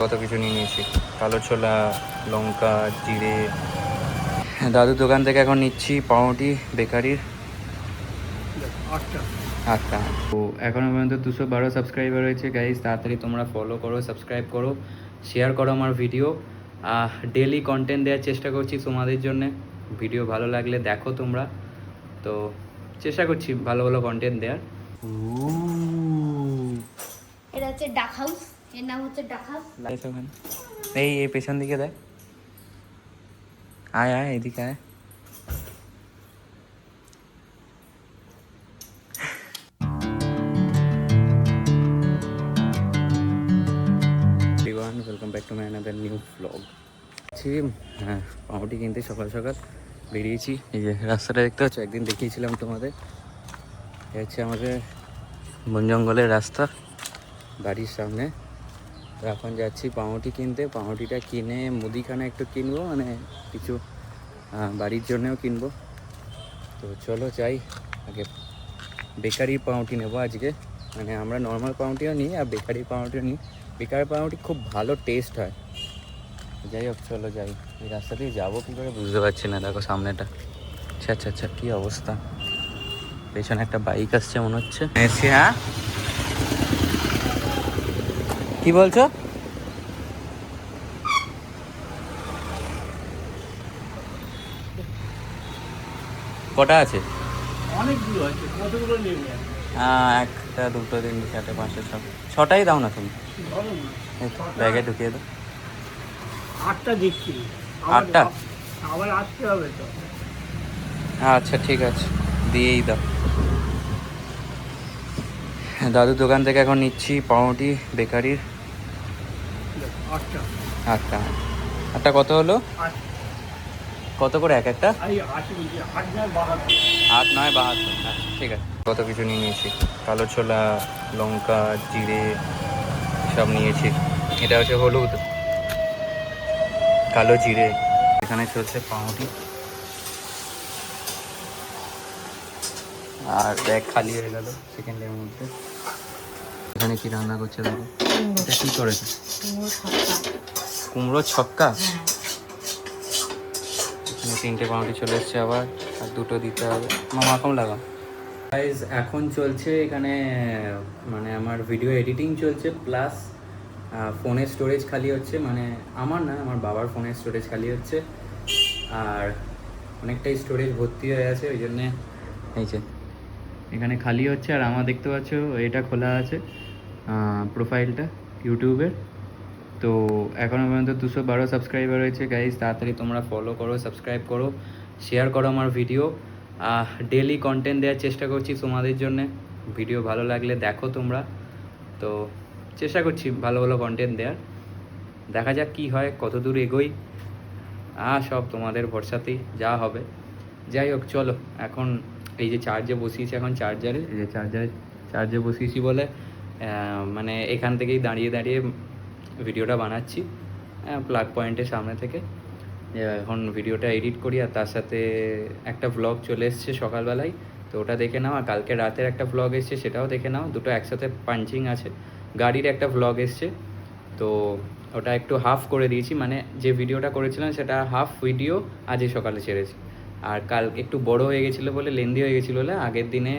কত কিছু নিয়ে নিয়েছি, কালো ছোলা, লঙ্কা, জিরে। দাদুর দোকান থেকে এখন নিচ্ছি পাউরুটি বেকারির 8টা। তো এখনও পর্যন্ত 212 সাবস্ক্রাইবার হয়েছে গাইজ, তাড়াতাড়ি তোমরা ফলো করো, সাবস্ক্রাইব করো, শেয়ার করো আমার ভিডিও। ডেলি কন্টেন্ট দেওয়ার চেষ্টা করছি তোমাদের জন্যে। ভিডিও ভালো লাগলে দেখো তোমরা, তো চেষ্টা করছি ভালো ভালো কন্টেন্ট দেওয়ার। এটা হচ্ছে ডাক হাউস, এর নাম হচ্ছে ডাক হাউস। এই পেছন দিকে দেখ, আয় আয় এদিকে আয়। Welcome back to my another new blog. হ্যাঁ, পাউরুটি কিনতে সকাল সকাল বেরিয়েছি। এই যে রাস্তাটা দেখতে পাচ্ছ, একদিন দেখিয়েছিলাম তোমাদের। এ হচ্ছে আমাদের বন জঙ্গলের রাস্তা বাড়ির সামনে। তো এখন যাচ্ছি পাউরুটি কিনতে। পাউরুটিটা কিনে মুদিখানা একটু কিনবো, মানে কিছু বাড়ির জন্যেও কিনবো। তো চলো যাই, আগে বেকারির পাউরুটি নেবো আজকে। মানে আমরা নর্মাল পাউরুটিও নিই আর বেকারির পাউরুটিও নিই। বেকারির পাউরুটি খুব ভালো টেস্ট হয়। যাই হোক চলো যাই। এই রাস্তা দিয়ে যাবো কী করে বুঝতে পারছি না। দেখো সামনেটা, আচ্ছা আচ্ছা আচ্ছা, কী অবস্থা। পেছনে একটা বাইক আসছে মনে হচ্ছে। এসছি। হ্যাঁ কি বলছো? কটা আছে? অনেকগুলো আছে, কতগুলো নেবে? একটা, দুটো, তিনটে, চারটে, পাঁচটা, ছটাই দাও না তুমি। ধরো না, ব্যাগে ঢুকিয়ে দাও। 8টা দিচ্ছি। 8টা? আবার আসতে হবে তো। আচ্ছা ঠিক আছে, দিয়েই দাও। দাদুর দোকান থেকে এখন নিচ্ছি পাউরুটি বেকারির 8টা। 8টা। 8টা কত হলো? কত করে এক একটা? 8, 9, 72। হ্যাঁ ঠিক আছে। কত কিছু নিয়ে নিয়েছি, কালো ছোলা, লঙ্কা, জিরে সব নিয়েছি। এটা হচ্ছে হলুদ, কালো জিরে। এখানে চলছে পাউরুটি। আর ব্যাগ খালি হয়ে গেল সেকেন্ডের মধ্যে। এখানে কি রান্না করছে দেখো। এটা কি করেছে? কুমড়ো ছক্কা। এখানে 3টে পাউরুটি চলে এসছে আবার, আর 2টো দিতে হবে। মামা কম লাগা। গাইজ এখন চলছে এখানে, মানে আমার ভিডিও এডিটিং চলছে, প্লাস ফোনের স্টোরেজ খালি হচ্ছে। মানে আমার না, আমার বাবার ফোনের স্টোরেজ খালি হচ্ছে। আর অনেকটাই স্টোরেজ ভর্তি হয়ে আছে, ওই জন্যে এই যে এখানে খালি হচ্ছে। আর আমার দেখতে পাচ্ছ এটা খোলা আছে, প্রোফাইলটা ইউটিউবের। তো এখনও পর্যন্ত 212 সাবস্ক্রাইবার হয়েছে গাইজ, তাড়াতাড়ি তোমরা ফলো করো, সাবস্ক্রাইব করো, শেয়ার করো আমার ভিডিও। ডেলি কন্টেন্ট দেওয়ার চেষ্টা করছি তোমাদের জন্যে। ভিডিও ভালো লাগলে দেখো তোমরা, তো চেষ্টা করছি ভালো ভালো কন্টেন্ট দেওয়ার। দেখা যাক কী হয়, কত দূর এগোই। সব তোমাদের ভরসাতেই যা হবে। যাই হোক চলো, এখন এই যে চার্জে বসিয়েছি, এখন চার্জারে, এই যে চার্জে বসিয়েছি বলে মানে এখান থেকেই দাঁড়িয়ে দাঁড়িয়ে ভিডিওটা বানাচ্ছি, প্লাগ পয়েন্টের সামনে থেকে। এখন ভিডিওটা এডিট করি, আর তার সাথে একটা ভ্লগ চলে এসছে সকালবেলায়, তো ওটা দেখে নাও। আর কালকে রাতের একটা ভ্লগ এসছে, সেটাও দেখে নাও। দুটো একসাথে পাঞ্চিং আছে। গাড়ির একটা ভ্লগ এসছে, তো ওটা একটু হাফ করে দিয়েছি। মানে যে ভিডিওটা করেছিলাম সেটা হাফ ভিডিও আজই সকালে ছেড়েছি। আর কাল একটু বড় হয়ে গেছিলো বলে, লেন্দি হয়ে গেছিলো বলে আগের দিনে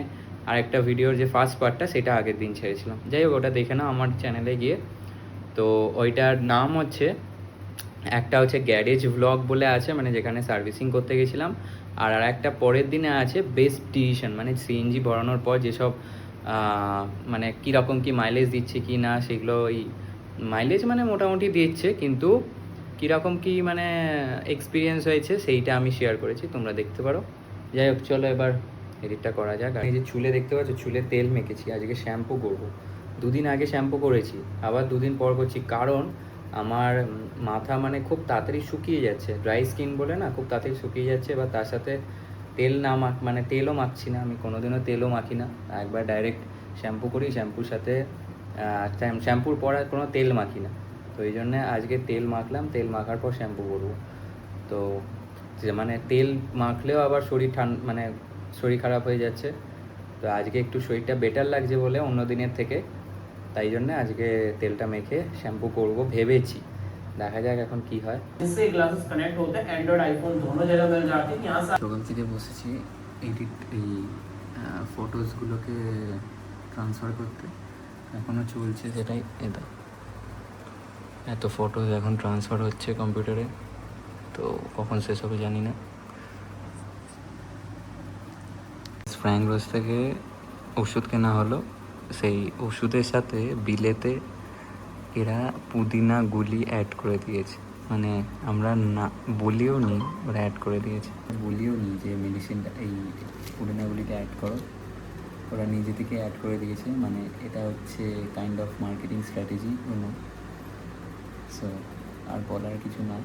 আরেকটা ভিডিওর যে ফার্স্ট পার্টটা সেটা আগের দিন ছেড়েছিলাম। যাই হোক ওটা দেখে নাও আমার চ্যানেলে গিয়ে। তো ওইটার নাম হচ্ছে, একটা হচ্ছে গ্যারেজ ভ্লগ বলে আছে, মানে যেখানে সার্ভিসিং করতে গেছিলাম। আর একটা পরের দিনে আছে বেস্ট ডিসিশন, মানে সিএনজি ভরানোর পর যেসব মানে কীরকম কী মাইলেজ দিচ্ছে কি না সেগুলো। ওই মাইলেজ মানে মোটামুটি দিচ্ছে, কিন্তু কীরকম কী মানে এক্সপিরিয়েন্স হয়েছে সেইটা আমি শেয়ার করেছি, তোমরা দেখতে পারো। যাই হোক চলো এবার এডিটটা করা যাক। আর এই যে চুলে দেখতে পাচ্ছ, চুলে তেল মেখেছি, আজকে শ্যাম্পু করবো। 2 দিন আগে শ্যাম্পু করেছি, আবার 2 দিন পর করছি, কারণ আমার মাথা মানে খুব তাড়াতাড়ি শুকিয়ে যাচ্ছে। ড্রাই স্কিন বলে না, খুব তাড়াতাড়ি শুকিয়ে যাচ্ছে। এবার তার সাথে তেল না মানে তেলও মাখছি না, আমি কোনোদিনও তেলও মাখি না। একবার ডাইরেক্ট শ্যাম্পু করি, শ্যাম্পুর সাথে শ্যাম্পুর পর আর কোনো তেল মাখি না। তো এই জন্যে আজকে তেল মাখলাম, তেল মাখার পর শ্যাম্পু করবো। তো মানে তেল মাখলেও আবার শরীর মানে শরীর খারাপ হয়ে যাচ্ছে। তো আজকে একটু শরীরটা বেটার লাগছে বলে অন্য দিনের থেকে তাই জন্য আজকে তেলটা মেখে শ্যাম্পু করব ভেবেছি, দেখা যাক এখন কি হয়। इससे ग्लासेस कनेक्ट होते हैं, एंड्रॉइड आईफोन दोनों जगह मिल जाते हैं यहाँ से। সকাল থেকে বসেছি এই ফটোসগুলোকে ট্রান্সফার করতে, এখনও চলছে সেটাই। এটা এত ফটোস এখন ট্রান্সফার হচ্ছে কম্পিউটারে, তো কখন শেষ হবে জানি না। ফ্র্যাঙ্ক রোজ থেকে ওষুধ কেনা হলো, সেই ওষুধের সাথে বিলেতে এরা পুদিনা গুলি অ্যাড করে দিয়েছে, মানে আমরা না বলিও নি, ওরা অ্যাড করে দিয়েছে। বলিও নি যে মেডিসিনটা এই পুদিনা গুলিটা অ্যাড করো, ওরা নিজে থেকে অ্যাড করে দিয়েছে। মানে এটা হচ্ছে কাইন্ড অফ মার্কেটিং স্ট্র্যাটেজি অন্য। সো আর বলার কিছু না।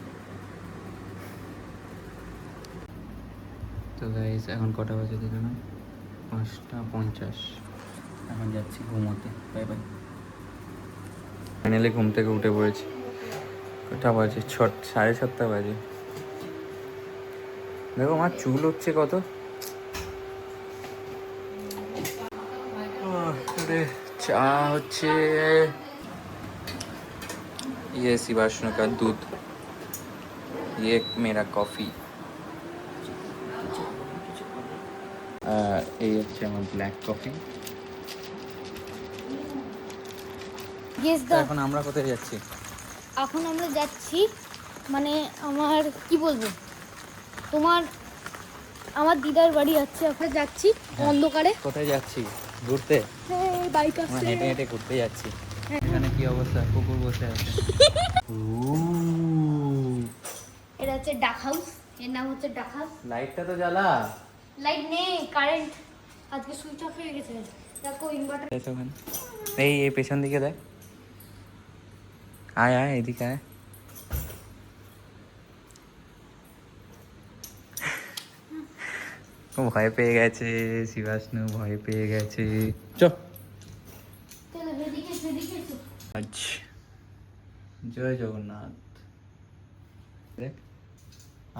তো গাইস এখন কটা বাজে দেখো না, 5:50। এখন যাচ্ছি ঘুমোতে, বাই বাই। ফাইনালি ঘুম থেকে উঠে পড়েছি। কটা বাজে? 7:30 বাজে। দেখো আমার চুল হচ্ছে কত। চা হচ্ছে ये शिवाष्णु का दूध, ये मेरा कॉफ़ी, এই হচ্ছে আমার ব্ল্যাক কফি। ইয়েস দা। এখন আমরা কোথায় যাচ্ছি? এখন আমরা যাচ্ছি, মানে আমার কি বলবো, আমার দিদার বাড়ি আছে, ওখানে যাচ্ছি অন্ধকারে। কোথায় যাচ্ছি? ঘুরতে? বাইক আমরা আছে। হেঁটে হেঁটে ঘুরতে যাচ্ছি। এখানে কি অবস্থা? কুকুর বসে আছে। এটা হচ্ছে ডাক হাউস, এর নাম হচ্ছে ডাক হাউস। লাইটটা তো জ্বালা। লাইট নেই, কারেন্ট আজকে সুইচ অফ হয়ে গেছে। দেখো ইনভার্টার। এই পেছন দিকে দেখ। আয় আয় এদিকে আয়। ও ভয় পেয়ে গেছে, শিবাষ্ণু ভয় পেয়ে গেছে। চল চলো এদিকে সেদিকে এসো। আজ জয় জগন্নাথ। দেখ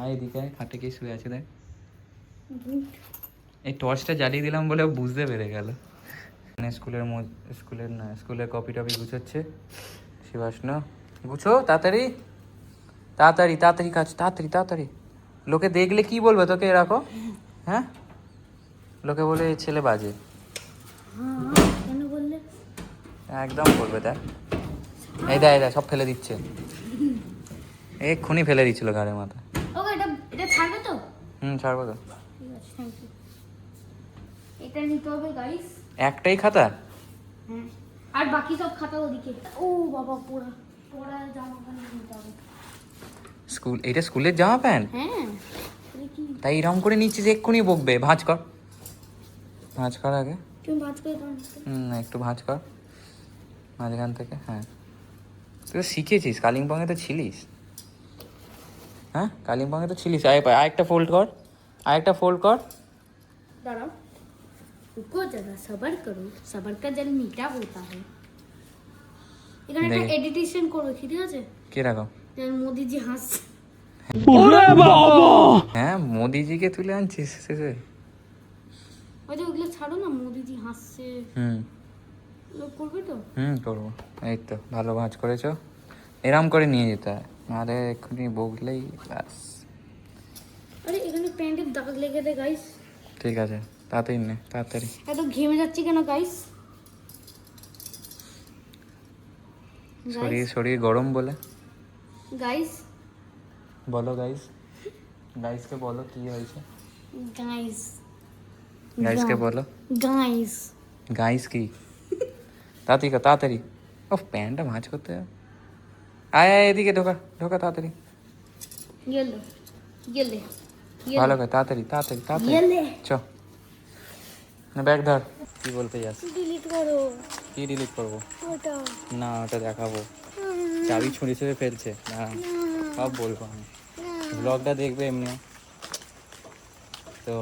আয় এদিকে আয়, খাটে কে শুয়ে আছে দেখ। এই টর্চটা জ্বালিয়ে দিলাম বলে ও বুঝতে পেরে গেল। মানে স্কুলের কপি টপি গুছোচ্ছে শিবাষ্ণু। গুছো তাড়াতাড়ি তাড়াতাড়ি তাড়াতাড়ি কাজ, তাড়াতাড়ি তাড়াতাড়ি। লোকে দেখলে কি বলবে তোকে এরকম? হ্যাঁ, লোকে বলে এই ছেলে বাজে। কেন বললে? একদম বলবে। দেখ এই দেখ সব ফেলে দিচ্ছে, এক্ষুনি ফেলে দিচ্ছিল ঘাড়ের মাথা। ওকে এটা ছাড়বে তো? ছাড়বো তো। ঠিক আছে, থ্যাংক ইউ। এটা নিতে হবে গাইস। একটাই খাতা? হ্যাঁ, আর বাকি সব খাতা ওদিকে। ও বাবা, পোড়া পোড়া জামা প্যান্ট নিতে হবে। এটা স্কুলের জামা প্যান্ট? হ্যাঁ, এটা কি? তাই এরকম করে নিচ্ছিস, এক্ষুনি বকবে। ভাঁজ কর, ভাঁজ কর আগে। তুমি ভাঁজ করে দাও। একটু ভাঁজ কর মাঝখান থেকে। হ্যাঁ, তুই তো শিখেছিস, কালিম্পংয়ে তো ছিলিস। হ্যাঁ, কালিম্পংয়ে তো ছিলিস। আরেকটা ফোল্ড কর, আরেকটা ফোল্ড কর। দাঁড়াও, रुको जरा, सबर करो, सबर का जल मीठा होता है। এখানে একটা দেখি। এডিটেশন করো, ঠিক আছে? কিরকম? যেন মোদিজি হাসছে। হ্যাঁ, মোদিজিকে তুলে আনছিস শেষে। ওই যে ওগুলো ছাড়ো না, মোদিজি হাসছে, ওগুলো করবে তো? করবো। এই তো ভালো ভাঁজ করেছো, এরম করে নিয়ে যেতে হয়, নাহলে এক্ষুনি বকলেই ব্যাস। আরে এখানে প্যান্টের দাগ লেগে দে গাইস। ঠিক আছে, তাড়াতাড়ি নে, তাড়াতাড়ি। এত ঘেমে যাচ্ছি কেন গাইস? শরীর গরম বলে। গাইস বলো গাইস, গাইসকে বলো কি হয়েছে। গাইস গাইসকে বলো। গাইস গাইস কি? তাড়াতাড়ি কর, তাড়াতাড়ি। ও প্যান্টটা ভাঁজ করতে হবে। আয় আয় এদিকে, ঢোকা ঢোকা তাড়াতাড়ি। গেলে গেলে ভালো করে, তাড়াতাড়ি তাড়াতাড়ি তাড়াতাড়ি। গেলে চ না, ব্যাগ ধর। কি বলতে যাস? ডিলিট করো কি ডিলিট করবো? ওটা। না, ওটা দেখাবো। চাবি ছুঁড়ে ছুঁড়ে ফেলছে না, সব বলবো আমি। ব্লগটা দেখবে এমনি। তো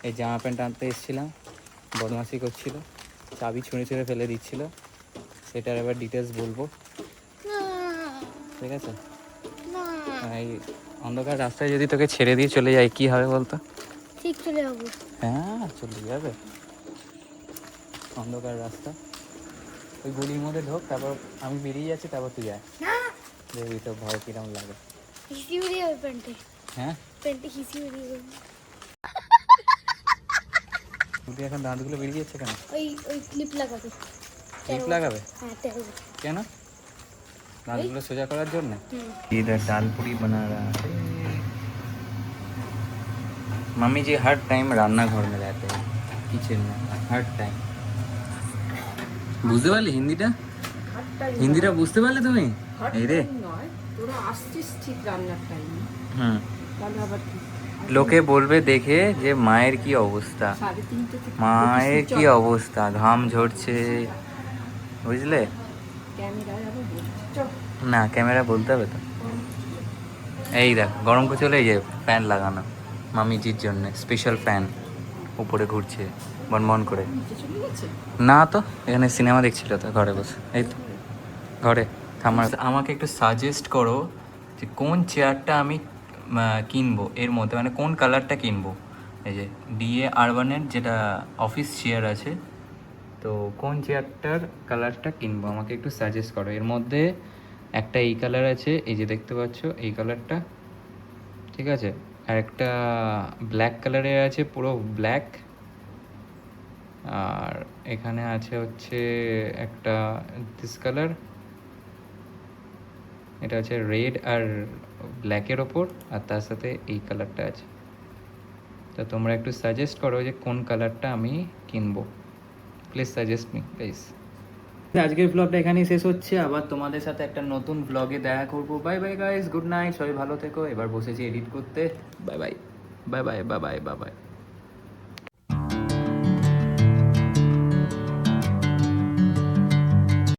এই জামা প্যান্ট আনতে এসেছিলাম, বদমাশি করছিল, চাবি ছুঁড়ে ছুঁড়ে ফেলে দিচ্ছিল, সেটার এবার ডিটেলস বলবো, ঠিক আছে? এই অন্ধকার রাস্তায় যদি তোকে ছেড়ে দিয়ে চলে যাই কি হবে বলতো? ঠিক চলে যাবো। হ্যাঁ, চলে যাবে। অন্ধকার রাস্তা ওই গলির মধ্যে ঢোক, তারপর আমি বেরিয়ে যাচ্ছি, তারপর তুই যায় না দেখবি তো ভয় কিরম লাগে। হিসি বেরিয়ে যাবে প্যান্টে, হ্যাঁ প্যান্টে হিসি বেরিয়ে যাবে। তুই এখন দাঁতগুলো বেরিয়ে যাচ্ছে কেন? ওই ওই ক্লিপ লাগাবে। ক্লিপ লাগাবে? হ্যাঁ 13 কেন? দাঁতগুলো সোজা করার জন্য। হুম। इधर दाल पूरी बना रहा है मम्मी जी। हर टाइम रान्ना घर में रहते हैं, किचन में हर टाइम। বুঝতে পারলি হিন্দিটা? হিন্দিটা বুঝতে পারলে তুমি? এই রে নয়, তোরা আসছিস ঠিক রান্নার টাইমে, হুম। তাহলে আবার কি? লোকে বলবে দেখে যে মায়ের কি অবস্থা, 3:30 থেকে মায়ের কি অবস্থা, ঘাম ঝরছে, বুঝলে? ক্যামেরায় আবার বলছি, চল। না ক্যামেরা বলতে হবে তো। এই দেখ গরম করছে হলে এই যে ফ্যান লাগানো মামিজির জন্য, স্পেশাল ফ্যান উপরে ঘুরছে বনবন করে। নিচে চলে গেছে? না তো, এখানে সিনেমা দেখছিল তো ঘরে বসে, এই তো ঘরে। থামার আমাকে একটু সাজেস্ট করো যে কোন চেয়ারটা আমি কিনবো এর মধ্যে, মানে কোন কালারটা কিনবো। এই যে ডিএ আরবানের যেটা অফিস চেয়ার আছে, তো কোন চেয়ারটার কালারটা কিনবো আমাকে একটু সাজেস্ট করো। এর মধ্যে একটা এই কালার আছে, এই যে দেখতে পাচ্ছ এই কালারটা, ঠিক আছে। আর একটা ব্ল্যাক কালারের আছে, পুরো ব্ল্যাক। আর এখানে আছে হচ্ছে একটা দিস কালার, এটা হচ্ছে রেড আর ব্ল্যাকের ওপর, আর তার সাথে এই কালারটা আছে। তো তোমরা একটু সাজেস্ট করো যে কোন কালারটা আমি কিনবো, প্লিজ সাজেস্ট মি গাইস। আজকের ব্লগটা এখানেই শেষ হচ্ছে, আবার তোমাদের সাথে একটা নতুন ব্লগে দেখা করবো। Bye bye guys, good night, সবাই ভালো থেকো। এবার বসেছি এডিট করতে। Bye bye bye bye bye bye bye bye.